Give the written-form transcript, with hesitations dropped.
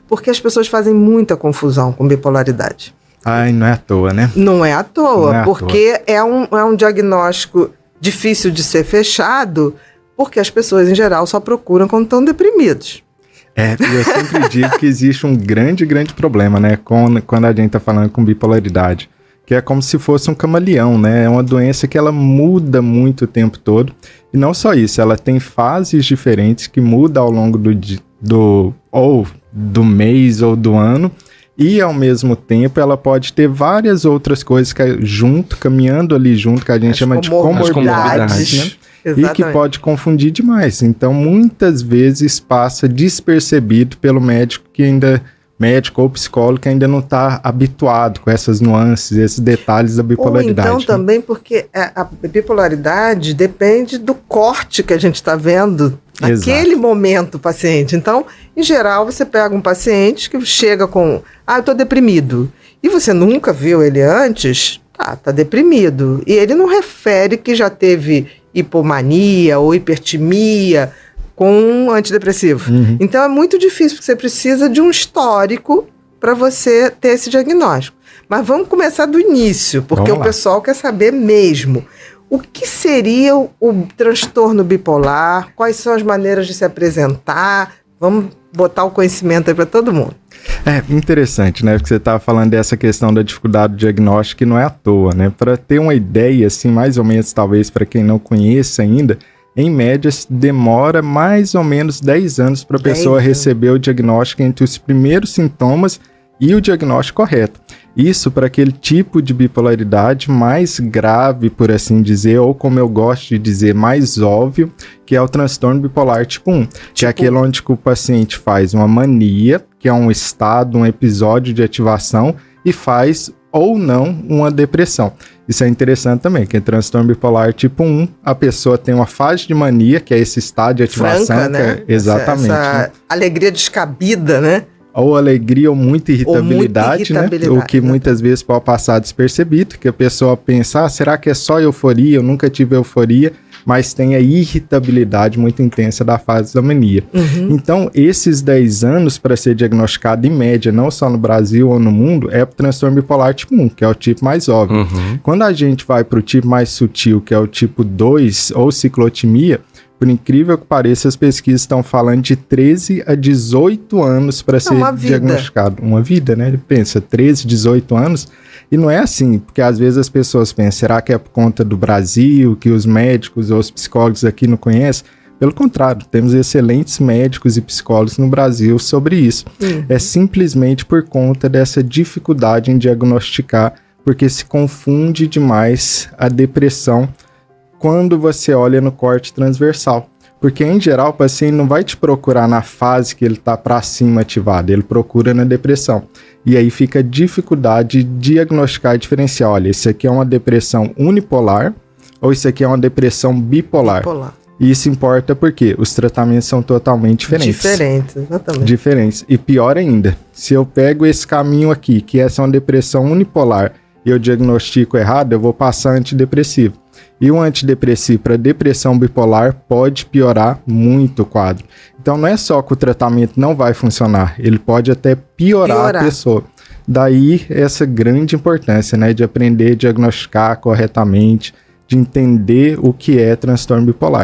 porque as pessoas fazem muita confusão com bipolaridade. Ai, não é à toa, né? Não é à toa, porque é um diagnóstico difícil de ser fechado, porque as pessoas, em geral, só procuram quando estão deprimidos. Eu sempre digo que existe um grande problema, né, quando a gente está falando com bipolaridade, que é como se fosse um camaleão, né, é uma doença que ela muda muito o tempo todo, e não só isso, ela tem fases diferentes que mudam ao longo do mês ou do ano, e ao mesmo tempo ela pode ter várias outras coisas caminhando ali junto, que a gente chama de comorbidades, né? Exatamente. E que pode confundir demais. Então, muitas vezes passa despercebido pelo médico ou psicólogo que ainda não está habituado com essas nuances, esses detalhes da bipolaridade. Ou então também porque a bipolaridade depende do corte que a gente está vendo naquele momento, paciente. Então, em geral, você pega um paciente que chega com, eu estou deprimido, e você nunca viu ele antes, tá deprimido. E ele não refere que já teve hipomania ou hipertimia com um antidepressivo. Então é muito difícil, porque você precisa de um histórico para você ter esse diagnóstico. Mas vamos começar do início, porque o pessoal quer saber mesmo. O que seria o transtorno bipolar? Quais são as maneiras de se apresentar? Vamos botar o conhecimento aí para todo mundo. Interessante, né? Porque você estava falando dessa questão da dificuldade do diagnóstico, que não é à toa, né? Para ter uma ideia, assim, mais ou menos, talvez para quem não conhece ainda, em média, demora mais ou menos 10 anos para a pessoa receber o diagnóstico entre os primeiros sintomas e o diagnóstico correto. Isso para aquele tipo de bipolaridade mais grave, por assim dizer, ou como eu gosto de dizer, mais óbvio, que é o transtorno bipolar tipo 1, que é aquele onde o paciente faz uma mania, que é um estado, um episódio de ativação, e faz ou não uma depressão. Isso é interessante também, que é transtorno bipolar tipo 1, a pessoa tem uma fase de mania, que é esse estado de ativação. Franca, né? Exatamente. Essa alegria descabida, né? Ou alegria ou muita irritabilidade, né? O que muitas vezes pode passar despercebido, que a pessoa pensa, será que é só euforia? Eu nunca tive euforia, mas tem a irritabilidade muito intensa da fase da mania. Então, esses 10 anos para ser diagnosticado em média, não só no Brasil ou no mundo, é o transtorno bipolar tipo 1, que é o tipo mais óbvio. Quando a gente vai para o tipo mais sutil, que é o tipo 2 ou ciclotimia, por incrível que pareça, as pesquisas estão falando de 13 a 18 anos para ser diagnosticado. Uma vida, né? Ele pensa, 13, 18 anos, e não é assim, porque às vezes as pessoas pensam, será que é por conta do Brasil, que os médicos ou os psicólogos aqui não conhecem? Pelo contrário, temos excelentes médicos e psicólogos no Brasil sobre isso. É simplesmente por conta dessa dificuldade em diagnosticar, porque se confunde demais a depressão quando você olha no corte transversal. Porque, em geral, o paciente não vai te procurar na fase que ele está para cima ativado, ele procura na depressão. E aí fica a dificuldade de diagnosticar e diferenciar. Olha, isso aqui é uma depressão unipolar ou isso aqui é uma depressão bipolar. E isso importa porque os tratamentos são totalmente diferentes. Exatamente. Diferentes. E pior ainda, se eu pego esse caminho aqui, que essa é uma depressão unipolar, e eu diagnostico errado, eu vou passar antidepressivo. E o antidepressivo para depressão bipolar pode piorar muito o quadro. Então não é só que o tratamento não vai funcionar, ele pode até piorar. A pessoa. Daí essa grande importância, né, de aprender a diagnosticar corretamente, de entender o que é transtorno bipolar.